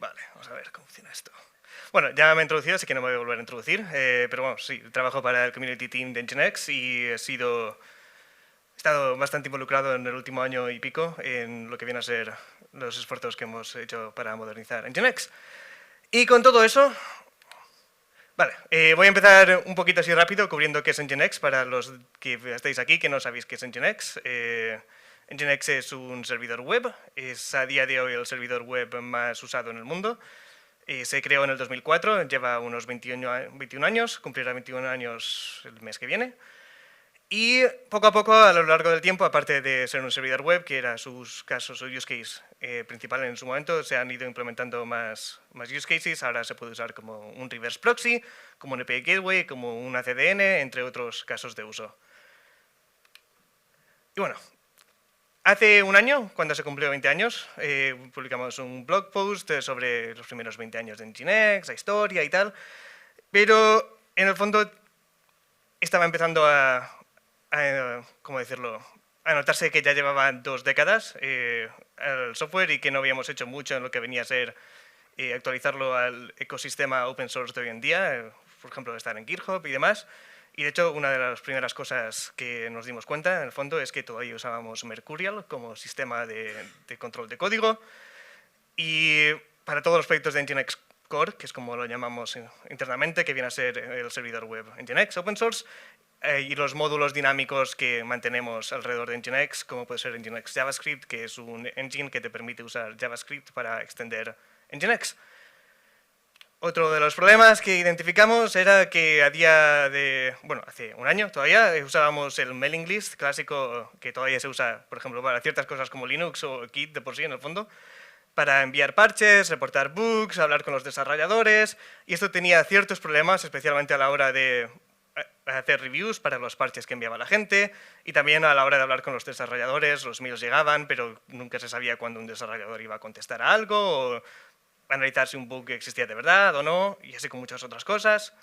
Vale, vamos a ver cómo funciona esto. Bueno, ya me he introducido, así que no me voy a volver a introducir, pero bueno, sí, trabajo para el Community Team de Nginx y he estado bastante involucrado en el último año y pico en lo que viene a ser los esfuerzos que hemos hecho para modernizar Nginx. Y con todo eso, vale, voy a empezar un poquito así rápido cubriendo qué es Nginx para los que estáis aquí que no sabéis qué es Nginx. Nginx es un servidor web, es a día de hoy el servidor web más usado en el mundo. Se creó en el 2004, lleva unos 21 años, cumplirá 21 años el mes que viene. Y poco a poco, a lo largo del tiempo, aparte de ser un servidor web, que era sus casos o use case principal en su momento, se han ido implementando más use cases. Ahora se puede usar como un reverse proxy, como un API gateway, como una CDN, entre otros casos de uso. Y bueno, hace un año, cuando se cumplió 20 años, publicamos un blog post sobre los primeros 20 años de Nginx, la historia y tal, pero en el fondo estaba empezando ¿cómo decirlo?, a notarse que ya llevaban 2 décadas el software y que no habíamos hecho mucho en lo que venía a ser actualizarlo al ecosistema open source de hoy en día, por ejemplo, estar en GitHub y demás. Y de hecho, una de las primeras cosas que nos dimos cuenta, en el fondo, es que todavía usábamos Mercurial como sistema de control de código. Y para todos los proyectos de Nginx Core, que es como lo llamamos internamente, que viene a ser el servidor web Nginx Open Source, y los módulos dinámicos que mantenemos alrededor de Nginx, como puede ser Nginx JavaScript, que es un engine que te permite usar JavaScript para extender Nginx. Otro de los problemas que identificamos era que a día de, bueno, hace un año todavía usábamos el mailing list clásico que todavía se usa, por ejemplo, para ciertas cosas como Linux o Git de por sí en el fondo, para enviar parches, reportar bugs, hablar con los desarrolladores, y esto tenía ciertos problemas, especialmente a la hora de hacer reviews para los parches que enviaba la gente, y también a la hora de hablar con los desarrolladores. Los mails llegaban, pero nunca se sabía cuándo un desarrollador iba a contestar a algo, o analizar si un bug existía de verdad o no, y así con muchas otras cosas.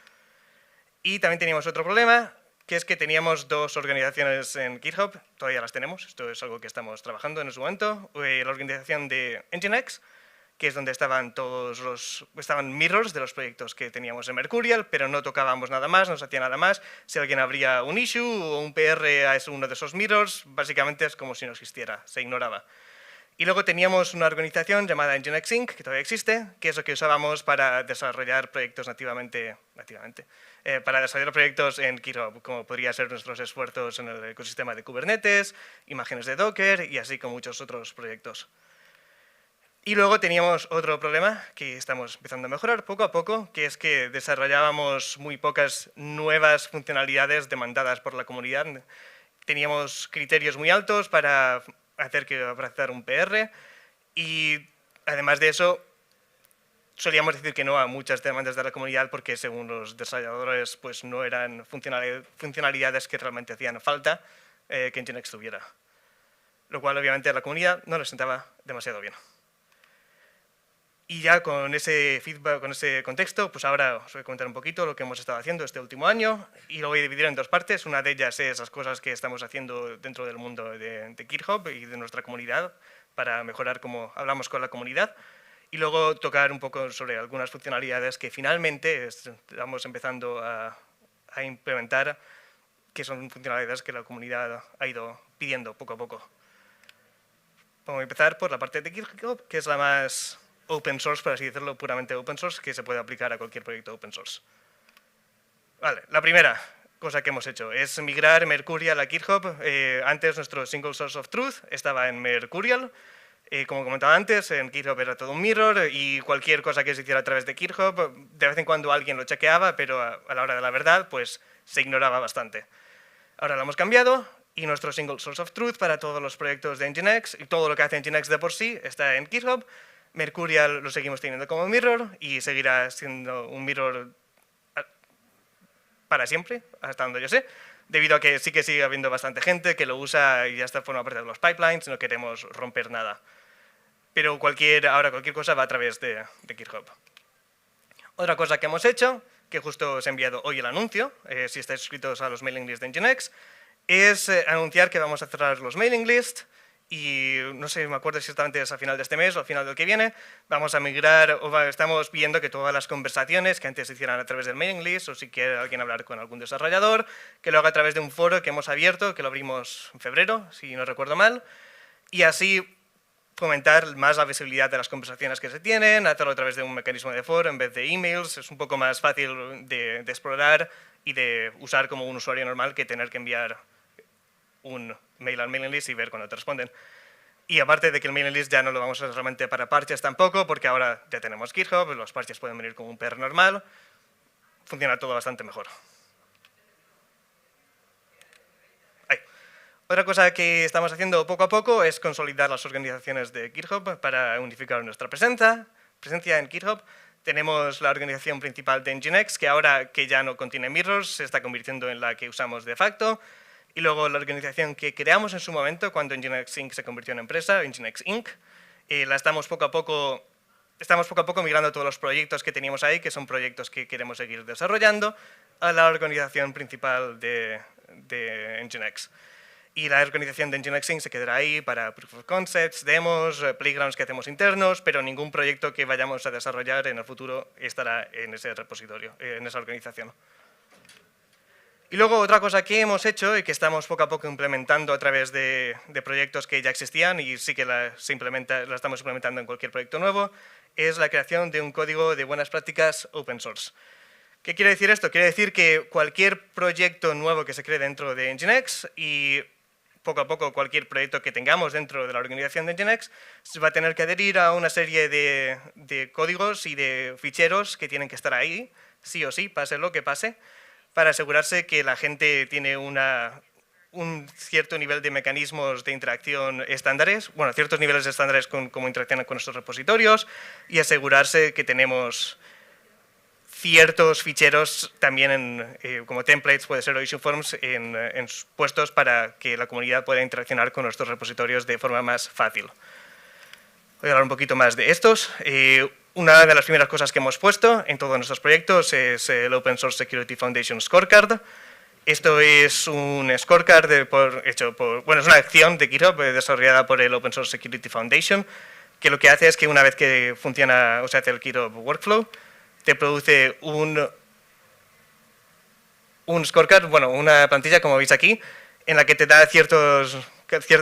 Y también teníamos otro problema, que es que teníamos 2 organizaciones en GitHub, todavía las tenemos, esto es algo que estamos trabajando en ese momento. La organización de Nginx, que es donde estaban estaban mirrors de los proyectos que teníamos en Mercurial, pero no tocábamos nada más, no se hacía nada más. Si alguien abría un issue o un PR a uno de esos mirrors, básicamente es como si no existiera, se ignoraba. Y luego teníamos una organización llamada Nginx Inc., que todavía existe, que es lo que usábamos para desarrollar proyectos para desarrollar proyectos en GitHub, como podría ser nuestros esfuerzos en el ecosistema de Kubernetes, imágenes de Docker y así con muchos otros proyectos. Y luego teníamos otro problema que estamos empezando a mejorar poco a poco, que es que desarrollábamos muy pocas nuevas funcionalidades demandadas por la comunidad. Teníamos criterios muy altos para hacer un PR, y además de eso solíamos decir que no a muchas demandas de la comunidad porque según los desarrolladores pues no eran funcionalidades que realmente hacían falta que Nginx tuviera, lo cual obviamente a la comunidad no le sentaba demasiado bien. Y ya con ese feedback, con ese contexto, pues ahora os voy a comentar un poquito lo que hemos estado haciendo este último año, y lo voy a dividir en 2 partes. Una de ellas es las cosas que estamos haciendo dentro del mundo de GitHub y de nuestra comunidad para mejorar cómo hablamos con la comunidad, y luego tocar un poco sobre algunas funcionalidades que finalmente estamos empezando a implementar, que son funcionalidades que la comunidad ha ido pidiendo poco a poco. Vamos a empezar por la parte de GitHub, que es la más open source, por así decirlo, puramente open source, que se puede aplicar a cualquier proyecto open source. Vale, la primera cosa que hemos hecho es migrar Mercurial a GitHub. Antes nuestro single source of truth estaba en Mercurial. Como comentaba antes, en GitHub era todo un mirror y cualquier cosa que se hiciera a través de GitHub, de vez en cuando alguien lo chequeaba, pero a la hora de la verdad pues se ignoraba bastante. Ahora lo hemos cambiado y nuestro single source of truth para todos los proyectos de Nginx y todo lo que hace Nginx de por sí está en GitHub. Mercurial lo seguimos teniendo como mirror y seguirá siendo un mirror para siempre, hasta donde yo sé, debido a que sí que sigue habiendo bastante gente que lo usa y ya está forma parte de los pipelines, no queremos romper nada. Pero ahora cualquier cosa va a través de GitHub. Otra cosa que hemos hecho, que justo os he enviado hoy el anuncio, si estáis suscritos a los mailing lists de Nginx, es anunciar que vamos a cerrar los mailing lists y no sé, me acuerdo exactamente es a final de este mes o a final del que viene, vamos a migrar, estamos viendo que todas las conversaciones que antes se hicieran a través del mailing list, o si quiere alguien hablar con algún desarrollador, que lo haga a través de un foro que hemos abierto, que lo abrimos en febrero, si no recuerdo mal, y así fomentar más la visibilidad de las conversaciones que se tienen, hacerlo a través de un mecanismo de foro en vez de emails, es un poco más fácil de explorar y de usar como un usuario normal que tener que enviar un mail al mailing list y ver cuando te responden. Y aparte de que el mailing list ya no lo vamos a usar solamente para parches tampoco, porque ahora ya tenemos GitHub, los parches pueden venir como un PR normal, funciona todo bastante mejor. Otra cosa que estamos haciendo poco a poco es consolidar las organizaciones de GitHub para unificar nuestra presencia en GitHub. Tenemos la organización principal de Nginx, que ahora que ya no contiene mirrors, se está convirtiendo en la que usamos de facto. Y luego la organización que creamos en su momento, cuando Nginx Inc. se convirtió en empresa, Nginx Inc., estamos poco a poco migrando todos los proyectos que teníamos ahí, que son proyectos que queremos seguir desarrollando, a la organización principal de Nginx. Y la organización de Nginx Inc. se quedará ahí para proof of concepts, demos, playgrounds que hacemos internos, pero ningún proyecto que vayamos a desarrollar en el futuro estará en ese repositorio, en esa organización. Y luego otra cosa que hemos hecho y que estamos poco a poco implementando a través de proyectos que ya existían y sí que la estamos implementando en cualquier proyecto nuevo, es la creación de un código de buenas prácticas open source. ¿Qué quiere decir esto? Quiere decir que cualquier proyecto nuevo que se cree dentro de Nginx y poco a poco cualquier proyecto que tengamos dentro de la organización de Nginx va a tener que adherir a una serie de códigos y de ficheros que tienen que estar ahí, sí o sí, pase lo que pase, para asegurarse que la gente tiene un cierto nivel de mecanismos de interacción estándares, bueno, ciertos niveles de estándares como interaccionan con nuestros repositorios y asegurarse que tenemos ciertos ficheros también como templates, puede ser o issue forms, puestos para que la comunidad pueda interaccionar con nuestros repositorios de forma más fácil. Voy a hablar un poquito más de estos. Una de las primeras cosas que hemos puesto en todos nuestros proyectos es el Open Source Security Foundation Scorecard. Esto es un scorecard es una acción de GitHub desarrollada por el Open Source Security Foundation, que lo que hace es que una vez que funciona o se hace el GitHub Workflow, te produce un scorecard, bueno, una plantilla, como veis aquí, en la que te da ciertas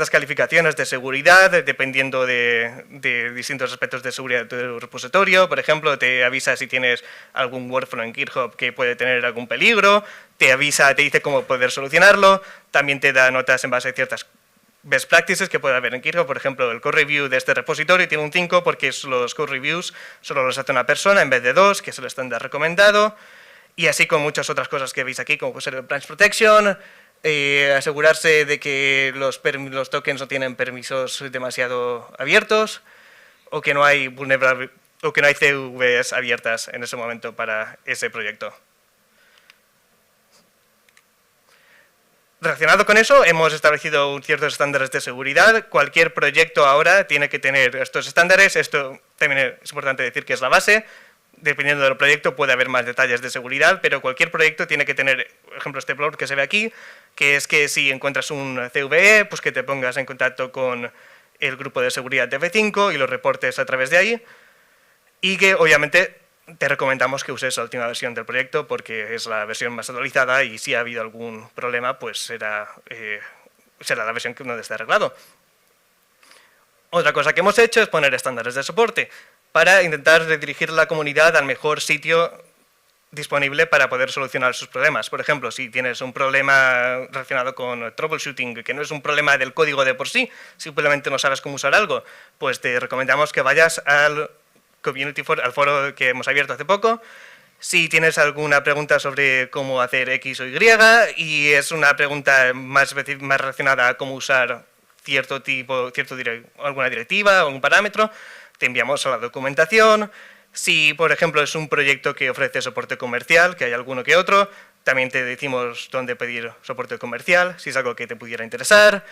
calificaciones de seguridad, dependiendo de distintos aspectos de seguridad de tu repositorio. Por ejemplo, te avisa si tienes algún workflow en GitHub que puede tener algún peligro, te dice cómo poder solucionarlo, también te da notas en base a ciertas best practices que puede haber en GitHub. Por ejemplo, el code review de este repositorio tiene un 5 porque los code reviews solo los hace una persona en vez de 2, que es el estándar recomendado, y así con muchas otras cosas que veis aquí, como puede ser el branch protection, asegurarse de que los tokens no tienen permisos demasiado abiertos o que no hay CVEs abiertas en ese momento para ese proyecto. Relacionado con eso, hemos establecido ciertos estándares de seguridad. Cualquier proyecto ahora tiene que tener estos estándares. Esto también es importante decir que es la base. Dependiendo del proyecto puede haber más detalles de seguridad, pero cualquier proyecto tiene que tener, por ejemplo, este plot que se ve aquí, que es que si encuentras un CVE, pues que te pongas en contacto con el grupo de seguridad de F5 y lo reportes a través de ahí. Y que, obviamente, te recomendamos que uses la última versión del proyecto porque es la versión más actualizada y si ha habido algún problema, pues será la versión que no esté arreglado. Otra cosa que hemos hecho es poner estándares de soporte para intentar redirigir la comunidad al mejor sitio disponible para poder solucionar sus problemas. Por ejemplo, si tienes un problema relacionado con troubleshooting, que no es un problema del código de por sí, simplemente no sabes cómo usar algo, pues te recomendamos que vayas al al foro que hemos abierto hace poco. Si tienes alguna pregunta sobre cómo hacer X o Y y es una pregunta más relacionada a cómo usar alguna directiva o algún parámetro, te enviamos a la documentación. Si, por ejemplo, es un proyecto que ofrece soporte comercial, que hay alguno que otro, también te decimos dónde pedir soporte comercial, si es algo que te pudiera interesar.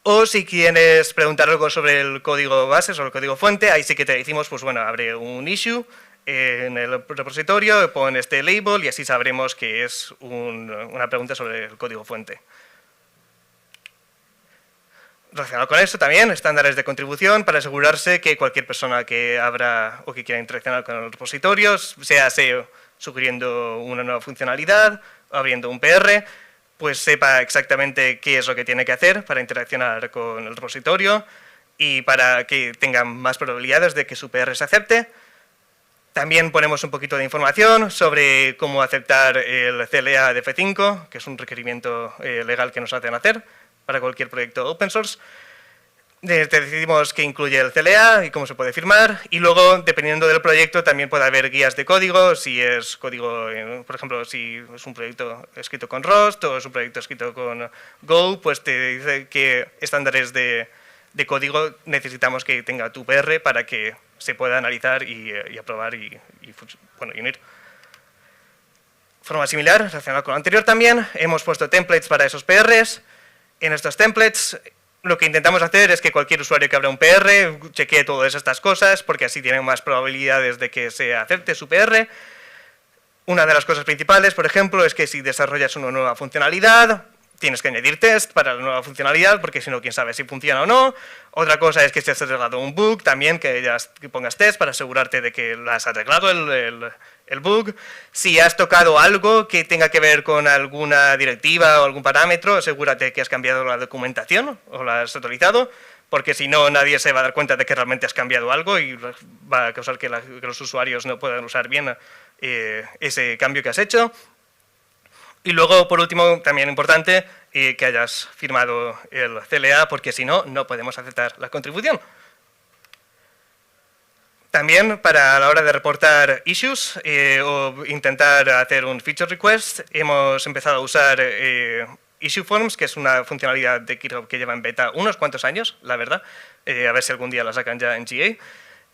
O si quieres preguntar algo sobre el código base, sobre el código fuente, ahí sí que te decimos, pues bueno, abre un issue en el repositorio, pon este label y así sabremos que es una pregunta sobre el código fuente. Relacionado con esto también, estándares de contribución para asegurarse que cualquier persona que abra o que quiera interaccionar con los repositorios, sea sugiriendo una nueva funcionalidad o abriendo un PR, pues sepa exactamente qué es lo que tiene que hacer para interaccionar con el repositorio y para que tenga más probabilidades de que su PR se acepte. También ponemos un poquito de información sobre cómo aceptar el CLA de F5, que es un requerimiento legal que nos hacen hacer para cualquier proyecto open source. Te decidimos qué incluye el CLA y cómo se puede firmar, y luego, dependiendo del proyecto, también puede haber guías de código, si es código, por ejemplo, si es un proyecto escrito con Rust o es un proyecto escrito con Go, pues te dice qué estándares de código necesitamos que tenga tu PR para que se pueda analizar y aprobar y unir. De forma similar, relacionada con lo anterior también, hemos puesto templates para esos PRs. En estos templates lo que intentamos hacer es que cualquier usuario que abra un PR chequee todas estas cosas, porque así tienen más probabilidades de que se acepte su PR. Una de las cosas principales, por ejemplo, es que si desarrollas una nueva funcionalidad, tienes que añadir test para la nueva funcionalidad, porque si no, quién sabe si funciona o no. Otra cosa es que si has arreglado un bug, también que pongas test para asegurarte de que has arreglado el bug. Si has tocado algo que tenga que ver con alguna directiva o algún parámetro, asegúrate que has cambiado la documentación o la has actualizado, porque si no, nadie se va a dar cuenta de que realmente has cambiado algo y va a causar que los usuarios no puedan usar bien ese cambio que has hecho. Y luego, por último, también importante, que hayas firmado el CLA, porque si no, no podemos aceptar la contribución. También, para la hora de reportar issues o intentar hacer un feature request, hemos empezado a usar issue forms, que es una funcionalidad de GitHub que lleva en beta unos cuantos años, la verdad, a ver si algún día la sacan ya en GA.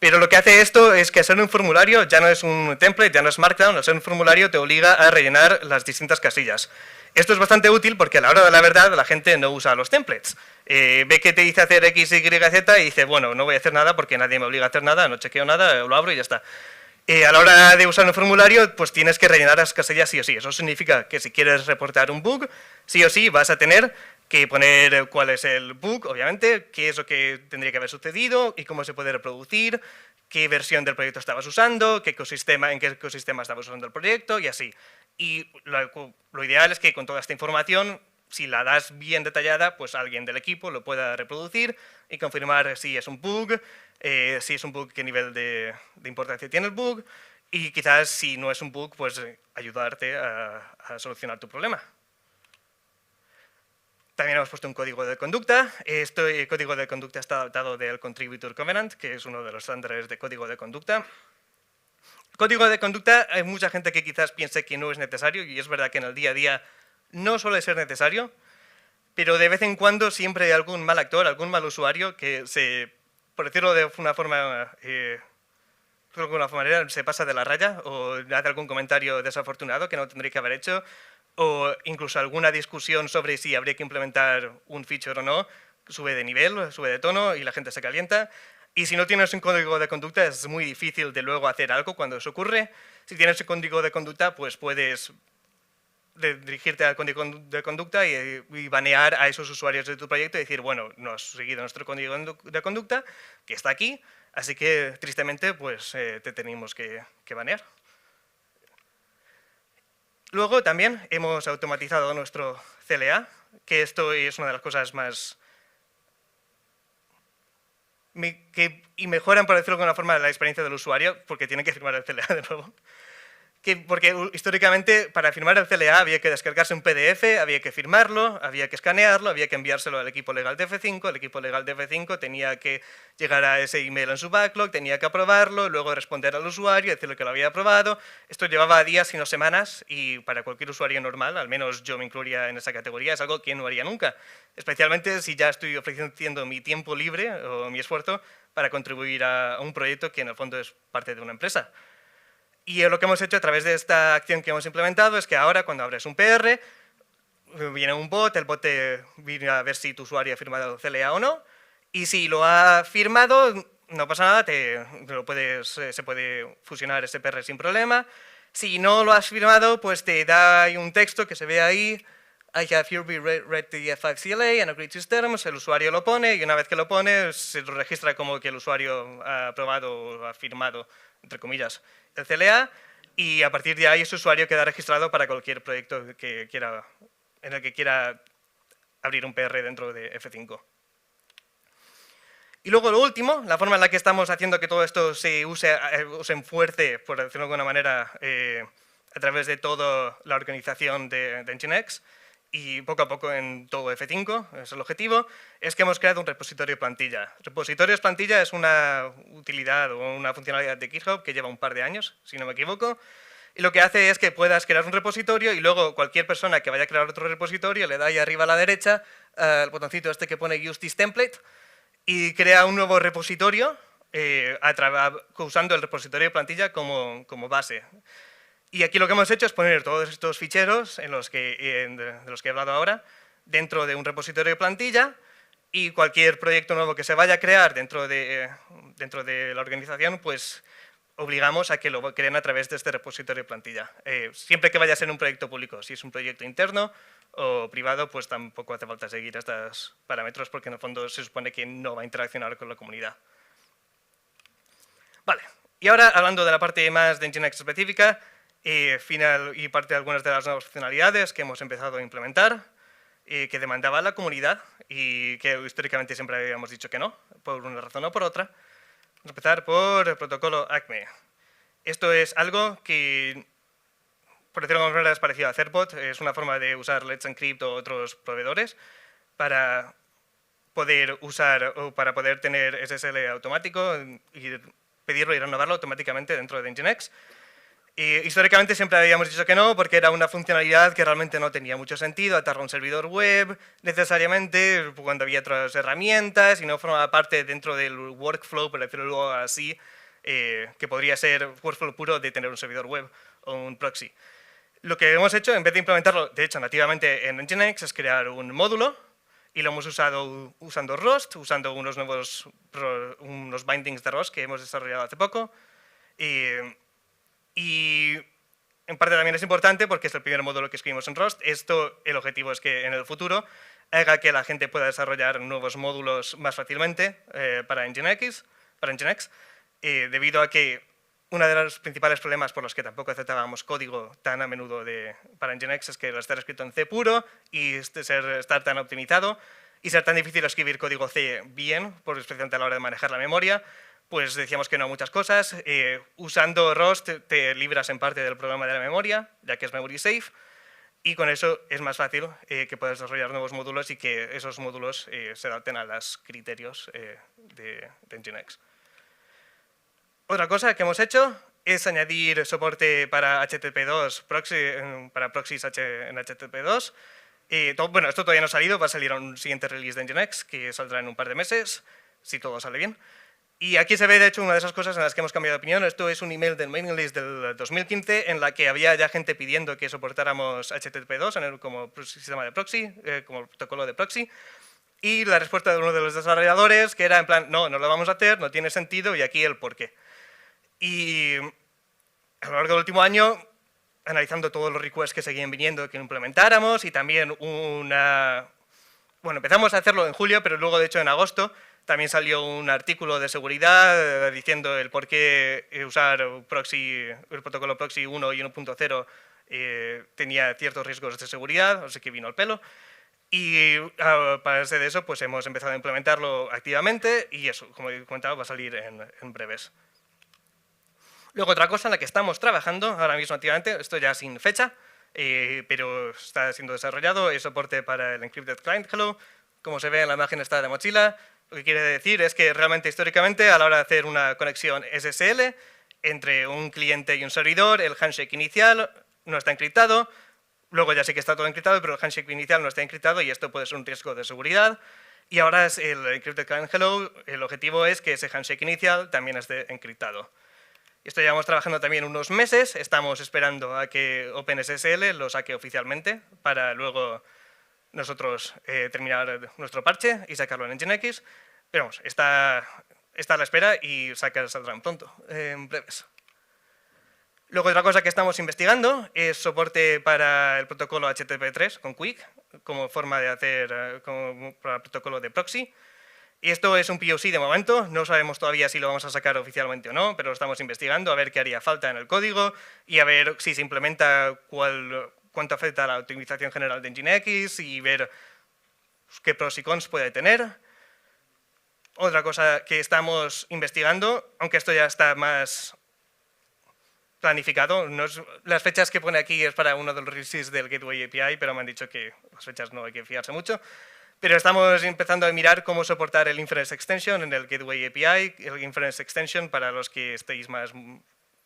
Pero lo que hace esto es que hacer un formulario ya no es un template, ya no es Markdown, hacer un formulario te obliga a rellenar las distintas casillas. Esto es bastante útil porque a la hora de la verdad la gente no usa los templates. Ve que te dice hacer X, Y, Z y dice, bueno, no voy a hacer nada porque nadie me obliga a hacer nada, no chequeo nada, lo abro y ya está. A la hora de usar un formulario, pues tienes que rellenar las casillas sí o sí. Eso significa que si quieres reportar un bug, sí o sí vas a tener que poner cuál es el bug, obviamente, qué es lo que tendría que haber sucedido y cómo se puede reproducir, qué versión del proyecto estabas usando, en qué ecosistema estabas usando el proyecto y así. Y lo ideal es que con toda esta información, si la das bien detallada, pues alguien del equipo lo pueda reproducir y confirmar si es un bug, qué nivel de importancia tiene el bug, y quizás si no es un bug, pues ayudarte a solucionar tu problema. También hemos puesto un código de conducta. Este código de conducta está adaptado del Contributor Covenant, que es uno de los estándares de código de conducta. Código de conducta, hay mucha gente que quizás piense que no es necesario, y es verdad que en el día a día no suele ser necesario, pero de vez en cuando siempre hay algún mal actor, algún mal usuario que por decirlo de una forma, se pasa de la raya o hace algún comentario desafortunado que no tendría que haber hecho, o incluso alguna discusión sobre si habría que implementar un feature o no, sube de nivel, sube de tono y la gente se calienta. Y si no tienes un código de conducta es muy difícil de luego hacer algo cuando eso ocurre. Si tienes un código de conducta, pues puedes dirigirte al código de conducta y banear a esos usuarios de tu proyecto y decir, bueno, no has seguido nuestro código de conducta, que está aquí, así que tristemente pues te tenemos que banear. Luego también hemos automatizado nuestro CLA, que esto es una de las cosas más y mejoran, por decirlo de alguna forma, la experiencia del usuario, porque tienen que firmar el CLA de nuevo. Porque históricamente para firmar el CLA había que descargarse un PDF, había que firmarlo, había que escanearlo, había que enviárselo al equipo legal de F5, el equipo legal de F5 tenía que llegar a ese email en su backlog, tenía que aprobarlo, luego responder al usuario, decirle que lo había aprobado. Esto llevaba días, si no semanas, y para cualquier usuario normal, al menos yo me incluiría en esa categoría, es algo que no haría nunca. Especialmente si ya estoy ofreciendo mi tiempo libre o mi esfuerzo para contribuir a un proyecto que en el fondo es parte de una empresa. Y lo que hemos hecho a través de esta acción que hemos implementado es que ahora cuando abres un PR, viene un bot, el bot te viene a ver si tu usuario ha firmado el CLA o no, y si lo ha firmado, no pasa nada, se puede fusionar ese PR sin problema. Si no lo has firmado, pues te da un texto que se ve ahí, I have hereby read the F5 CLA and agreed to its terms, el usuario lo pone y una vez que lo pone se lo registra como que el usuario ha aprobado o ha firmado, entre comillas, el CLA y a partir de ahí ese usuario queda registrado para cualquier proyecto que quiera, en el que quiera abrir un PR dentro de F5. Y luego lo último, la forma en la que estamos haciendo que todo esto se use en fuerte, por decirlo de alguna manera, a través de toda la organización de Nginx y poco a poco en todo F5, es el objetivo, es que hemos creado un repositorio plantilla. Repositorios plantilla es una utilidad o una funcionalidad de GitHub que lleva un par de años, si no me equivoco, y lo que hace es que puedas crear un repositorio y luego cualquier persona que vaya a crear otro repositorio le da ahí arriba a la derecha el botoncito este que pone Use this template y crea un nuevo repositorio usando el repositorio de plantilla como base. Y aquí lo que hemos hecho es poner todos estos ficheros de los que he hablado ahora dentro de un repositorio de plantilla y cualquier proyecto nuevo que se vaya a crear dentro de la organización, pues obligamos a que lo creen a través de este repositorio de plantilla. Siempre que vaya a ser un proyecto público, si es un proyecto interno o privado, pues tampoco hace falta seguir estos parámetros porque en el fondo se supone que no va a interaccionar con la comunidad. Vale, y ahora hablando de la parte más de Nginx específica, final y parte de algunas de las nuevas funcionalidades que hemos empezado a implementar, que demandaba la comunidad y que históricamente siempre habíamos dicho que no, por una razón o por otra. Vamos a empezar por el protocolo ACME. Esto es algo que, por decirlo de alguna manera, es parecido a Certbot, es una forma de usar Let's Encrypt o otros proveedores para poder usar o para poder tener SSL automático y pedirlo y renovarlo automáticamente dentro de Nginx. Y históricamente siempre habíamos dicho que no, porque era una funcionalidad que realmente no tenía mucho sentido, atarlo a un servidor web necesariamente, cuando había otras herramientas y no formaba parte dentro del workflow, por decirlo así, que podría ser workflow puro de tener un servidor web o un proxy. Lo que hemos hecho, en vez de implementarlo, de hecho, nativamente en Nginx, es crear un módulo y lo hemos usado usando Rust, usando unos bindings de Rust que hemos desarrollado hace poco. Y en parte también es importante porque es el primer módulo que escribimos en Rust. El objetivo es que en el futuro haga que la gente pueda desarrollar nuevos módulos más fácilmente para Nginx, debido a que uno de los principales problemas por los que tampoco aceptábamos código tan a menudo para Nginx es que al estar escrito en C puro y estar tan optimizado y ser tan difícil escribir código C bien, especialmente a la hora de manejar la memoria, pues decíamos que no a muchas cosas. Usando Rust te libras en parte del problema de la memoria, ya que es memory safe, y con eso es más fácil que puedas desarrollar nuevos módulos y que esos módulos se adapten a los criterios de Nginx. Otra cosa que hemos hecho es añadir soporte para HTTP2, para proxies en HTTP2. Bueno, esto todavía no ha salido, va a salir a un siguiente release de Nginx, que saldrá en un par de meses, si todo sale bien. Y aquí se ve, de hecho, una de esas cosas en las que hemos cambiado de opinión. Esto es un email del mailing list del 2015 en la que había ya gente pidiendo que soportáramos HTTP2 como sistema de proxy, como protocolo de proxy. Y la respuesta de uno de los desarrolladores que era en plan, no, no lo vamos a hacer, no tiene sentido y aquí el porqué. Y a lo largo del último año, analizando todos los requests que seguían viniendo que implementáramos y también Bueno, empezamos a hacerlo en julio, pero luego, de hecho, en agosto también salió un artículo de seguridad diciendo el por qué usar el protocolo proxy 1 y 1.0 tenía ciertos riesgos de seguridad, así que vino al pelo. Y a base de eso, pues hemos empezado a implementarlo activamente y eso, como he comentado, va a salir en breves. Luego, otra cosa en la que estamos trabajando ahora mismo activamente, esto ya sin fecha, pero está siendo desarrollado, es soporte para el Encrypted Client Hello. Como se ve en la imagen esta de Mozilla, lo que quiere decir es que realmente históricamente a la hora de hacer una conexión SSL entre un cliente y un servidor, el handshake inicial no está encriptado, luego ya sí que está todo encriptado, pero el handshake inicial no está encriptado y esto puede ser un riesgo de seguridad. Y ahora es el Encrypted Client Hello, el objetivo es que ese handshake inicial también esté encriptado. Esto llevamos trabajando también unos meses, estamos esperando a que OpenSSL lo saque oficialmente para luego nosotros terminar nuestro parche y sacarlo en Nginx. Pero vamos, está a la espera y saldrán pronto, en breves. Luego, otra cosa que estamos investigando es soporte para el protocolo HTTP3 con Quick, como forma de hacer como para el protocolo de proxy. Y esto es un POC de momento, no sabemos todavía si lo vamos a sacar oficialmente o no, pero lo estamos investigando a ver qué haría falta en el código y a ver si se implementa cuánto afecta a la optimización general de Nginx y ver qué pros y cons puede tener. Otra cosa que estamos investigando, aunque esto ya está más planificado, las fechas que pone aquí es para uno de los releases del Gateway API, pero me han dicho que las fechas no hay que fiarse mucho. Pero estamos empezando a mirar cómo soportar el Inference Extension en el Gateway API. El Inference Extension, para los que estéis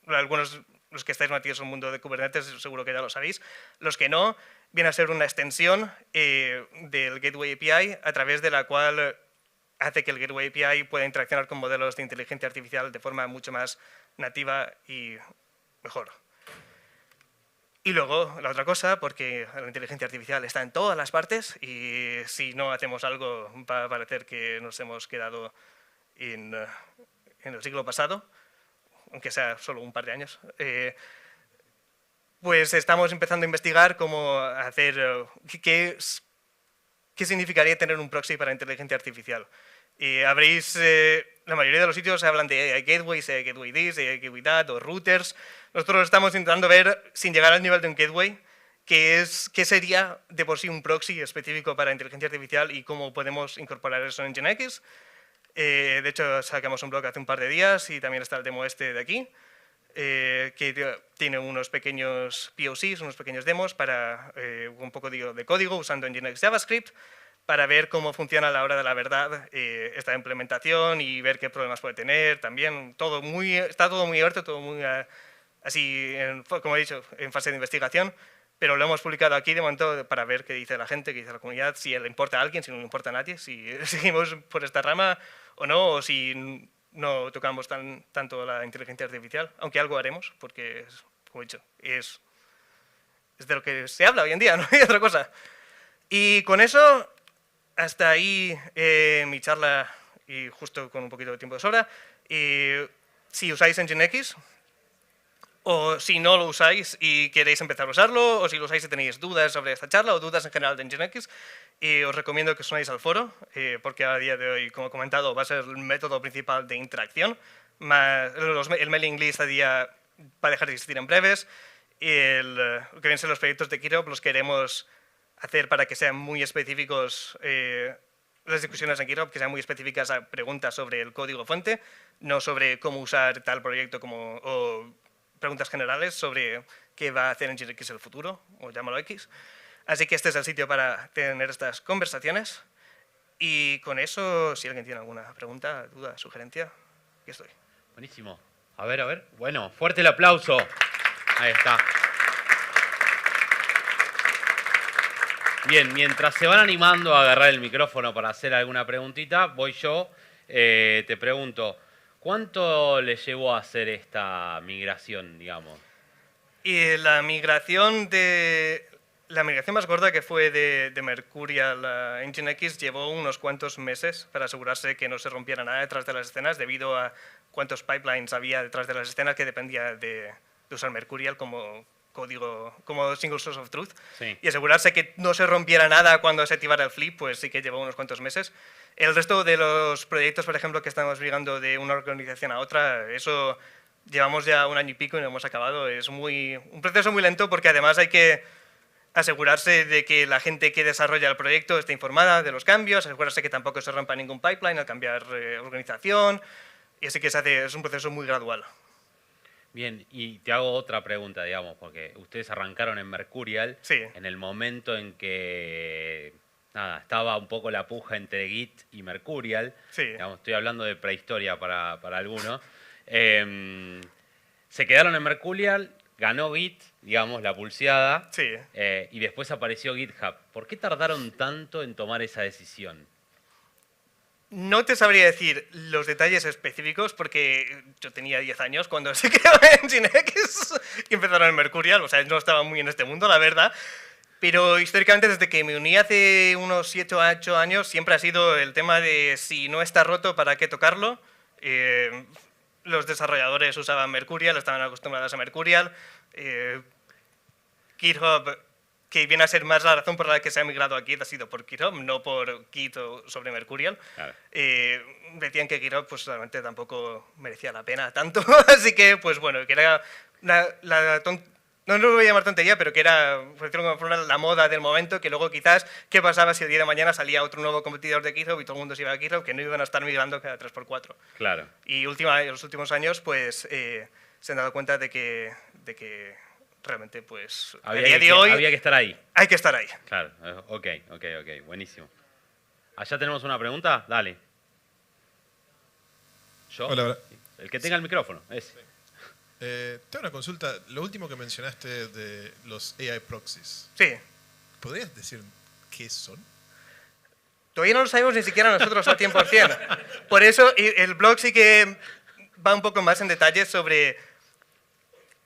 algunos los que estáis metidos en el mundo de Kubernetes, seguro que ya lo sabéis. Los que no, viene a ser una extensión del Gateway API a través de la cual hace que el Gateway API pueda interaccionar con modelos de inteligencia artificial de forma mucho más nativa y mejor. Y luego, la otra cosa, porque la inteligencia artificial está en todas las partes y si no hacemos algo va a parecer que nos hemos quedado en el siglo pasado, aunque sea solo un par de años. Pues estamos empezando a investigar cómo hacer, qué significaría tener un proxy para inteligencia artificial. Y habréis, la mayoría de los sitios hablan de gateways, gateway this, gateway that, o routers. Nosotros estamos intentando ver, sin llegar al nivel de un gateway, qué sería de por sí un proxy específico para inteligencia artificial y cómo podemos incorporar eso en Nginx. De hecho, sacamos un blog hace un par de días y también está el demo este de aquí, que tiene unos pequeños POCs, unos pequeños demos para un poco de código usando Nginx JavaScript, para ver cómo funciona a la hora de la verdad esta implementación y ver qué problemas puede tener. También está todo muy abierto, todo muy así, como he dicho, en fase de investigación, pero lo hemos publicado aquí de momento para ver qué dice la gente, qué dice la comunidad, si le importa a alguien, si no le importa a nadie, si seguimos por esta rama o no, o si no tocamos tanto la inteligencia artificial, aunque algo haremos, porque, como he dicho, es de lo que se habla hoy en día, no hay otra cosa. Y con eso, hasta ahí mi charla, y justo con un poquito de tiempo de sobra. Si usáis Nginx, o si no lo usáis y queréis empezar a usarlo, o si lo usáis y tenéis dudas sobre esta charla, o dudas en general de Nginx, os recomiendo que os unáis al foro, porque a día de hoy, como he comentado, va a ser el método principal de interacción. El mailing list a día va a dejar de existir en breves, y lo que vienen a ser los proyectos de Kirop los queremos hacer para que sean muy específicos, las discusiones en GitHub, que sean muy específicas a preguntas sobre el código fuente, no sobre cómo usar tal proyecto o preguntas generales sobre qué va a hacer Nginx en el futuro, o llámalo X. Así que este es el sitio para tener estas conversaciones. Y con eso, si alguien tiene alguna pregunta, duda, sugerencia, aquí estoy. Buenísimo. A ver. Bueno, fuerte el aplauso. Ahí está. Bien, mientras se van animando a agarrar el micrófono para hacer alguna preguntita, voy yo, te pregunto, ¿cuánto le llevó a hacer esta migración, digamos? Y la migración más gorda, que fue de Mercurial a Nginx, llevó unos cuantos meses para asegurarse que no se rompiera nada detrás de las escenas, debido a cuántos pipelines había detrás de las escenas, que dependía de usar Mercurial como código, como single source of truth. Sí. Y asegurarse que no se rompiera nada cuando se activara el flip, pues sí que llevó unos cuantos meses. El resto de los proyectos, por ejemplo, que estamos migrando de una organización a otra, eso llevamos ya un año y pico y no hemos acabado. Es un proceso muy lento, porque además hay que asegurarse de que la gente que desarrolla el proyecto esté informada de los cambios, asegurarse que tampoco se rompa ningún pipeline al cambiar organización, y así que es un proceso muy gradual. Bien, y te hago otra pregunta, digamos, porque ustedes arrancaron en Mercurial, sí, en el momento en que estaba un poco la puja entre Git y Mercurial. Sí. Digamos, estoy hablando de prehistoria para algunos. Se quedaron en Mercurial, ganó Git, digamos, la pulseada, sí. Y después apareció GitHub. ¿Por qué tardaron tanto en tomar esa decisión? No te sabría decir los detalles específicos, porque yo tenía 10 años cuando se creó Nginx y empezaron en Mercurial, o sea, no estaba muy en este mundo, la verdad. Pero históricamente, desde que me uní hace unos 7 o 8 años, siempre ha sido el tema de si no está roto, ¿para qué tocarlo? los desarrolladores usaban Mercurial, estaban acostumbrados a Mercurial. GitHub, que viene a ser más la razón por la que se ha migrado a Git, ha sido por GitHub, no por Git o sobre Mercurial. Claro. Decían que GitHub pues realmente tampoco merecía la pena tanto, así que pues bueno, que era no lo voy a llamar tontería, pero que era, por decirlo de alguna forma, la moda del momento, que luego quizás, ¿qué pasaba si el día de mañana salía otro nuevo competidor de GitHub y todo el mundo se iba a GitHub, que no iban a estar migrando cada 3x4? Claro. Y en los últimos años, pues, se han dado cuenta de que realmente, pues, a día de hoy había que estar ahí. hay que estar ahí. Claro, ok, buenísimo. ¿Allá tenemos una pregunta? Dale. ¿Yo? Hola, hola. El que tenga el micrófono, ese. Tengo una consulta. Lo último que mencionaste de los AI proxies, Sí. ¿podrías decir qué son? Todavía no lo sabemos ni siquiera nosotros al 100%. Por eso el blog sí que va un poco más en detalle sobre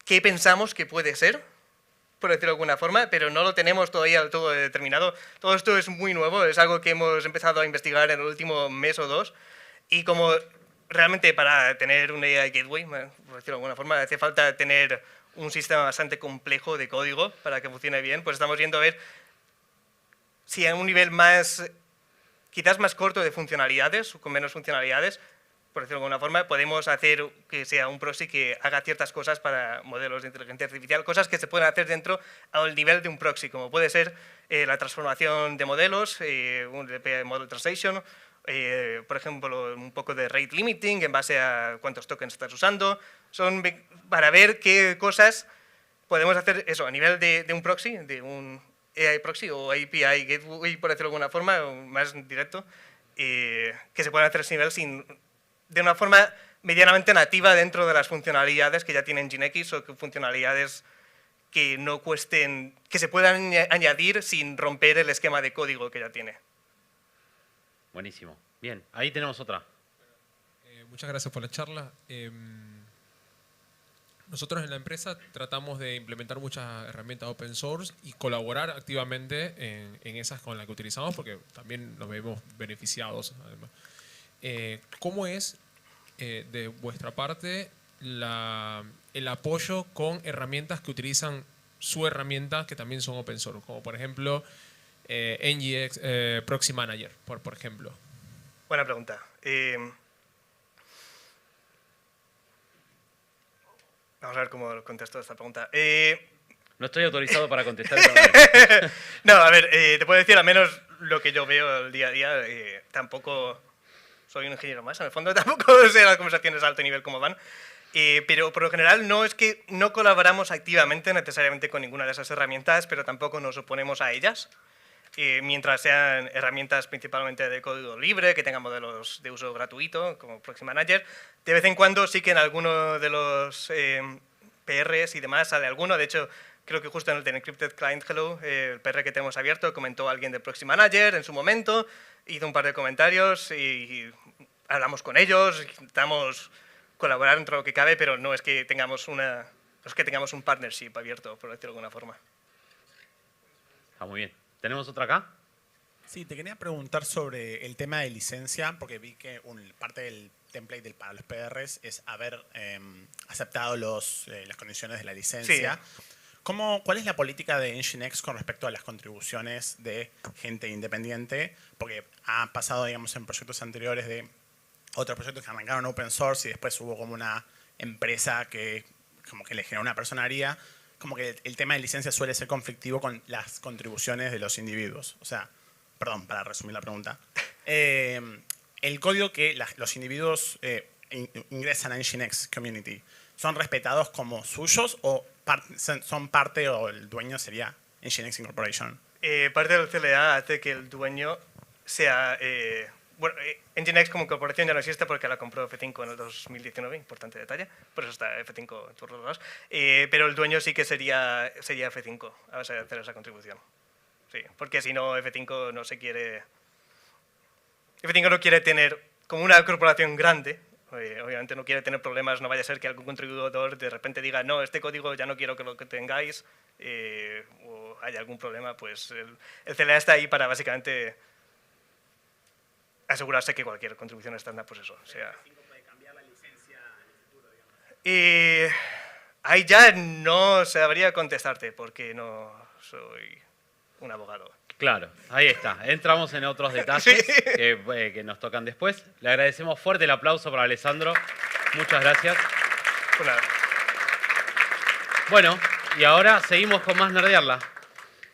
qué pensamos que puede ser, por decirlo de alguna forma, pero no lo tenemos todavía del todo determinado. Todo esto es muy nuevo, es algo que hemos empezado a investigar en el último mes o dos, y como realmente para tener un AI Gateway, por decirlo de alguna forma, hace falta tener un sistema bastante complejo de código para que funcione bien, pues estamos viendo a ver si a un nivel más, quizás más corto de funcionalidades, o con menos funcionalidades, por decirlo de alguna forma, podemos hacer que sea un proxy que haga ciertas cosas para modelos de inteligencia artificial, cosas que se pueden hacer dentro al nivel de un proxy, como puede ser la transformación de modelos, un DP Model Translation, por ejemplo, un poco de rate limiting en base a cuántos tokens estás usando. Son para ver qué cosas podemos hacer eso a nivel de un proxy, de un AI proxy o API gateway, por decirlo de alguna forma, o más directo, que se pueden hacer a ese nivel de una forma medianamente nativa dentro de las funcionalidades que ya tiene NGINX o que funcionalidades que no cuesten, que se puedan añadir sin romper el esquema de código que ya tiene. Buenísimo. Bien, ahí tenemos otra. Muchas gracias por la charla. Nosotros en la empresa tratamos de implementar muchas herramientas open source y colaborar activamente en esas con las que utilizamos porque también nos vemos beneficiados. Además. ¿Cómo es de vuestra parte el apoyo con herramientas que utilizan su herramienta que también son open source? Como por ejemplo NGX Proxy Manager, por ejemplo. Buena pregunta. Vamos a ver cómo contesto esta pregunta. No estoy autorizado para contestar esta No, a ver, te puedo decir al menos lo que yo veo el día a día. Tampoco soy un ingeniero más, en el fondo tampoco sé las conversaciones a alto nivel cómo van. Pero por lo general no es que no colaboramos activamente necesariamente con ninguna de esas herramientas, pero tampoco nos oponemos a ellas. Mientras sean herramientas principalmente de código libre, que tengan modelos de uso gratuito, como Proxy Manager. De vez en cuando sí que en alguno de los PRs y demás sale alguno. De hecho, creo que justo en el de Encrypted Client Hello, el PR que tenemos abierto, comentó alguien de Proxy Manager en su momento, hizo un par de comentarios y hablamos con ellos, intentamos colaborar dentro de lo que cabe, pero no es que tengamos un partnership abierto, por decirlo de alguna forma. Está muy bien. ¿Tenemos otra acá? Sí, te quería preguntar sobre el tema de licencia, porque vi que parte del template para los PRs es haber aceptado las condiciones de la licencia. Sí. ¿Cuál es la política de NGINX con respecto a las contribuciones de gente independiente? Porque ha pasado, digamos, en proyectos anteriores de otros proyectos que arrancaron open source y después hubo como una empresa que como que le generó una personería. Como que el tema de licencia suele ser conflictivo con las contribuciones de los individuos. O sea, perdón, para resumir la pregunta. El código que los individuos ingresan a NGINX Community, ¿son respetados como suyos o son parte o el dueño sería NGINX Incorporation? Parte del CLA hace que el dueño sea... bueno, NGINX como corporación ya no existe porque la compró F5 en el 2019, importante detalle, por eso está F5 en todos los lados. Pero el dueño sí que sería F5 a base de hacer esa contribución. Sí, porque si no, F5 no se quiere... F5 no quiere tener, como una corporación grande, obviamente no quiere tener problemas, no vaya a ser que algún contribuidor de repente diga no, este código ya no quiero que lo tengáis, o haya algún problema, pues el CLA está ahí para básicamente asegurarse que cualquier contribución estándar, pues eso, sea... Y ahí ya no sabría contestarte porque no soy un abogado. Claro, ahí está. Entramos en otros detalles Sí. que nos tocan después. Le agradecemos fuerte el aplauso para Alessandro. Muchas gracias. Pues nada. Bueno, y ahora seguimos con más Nerdearla.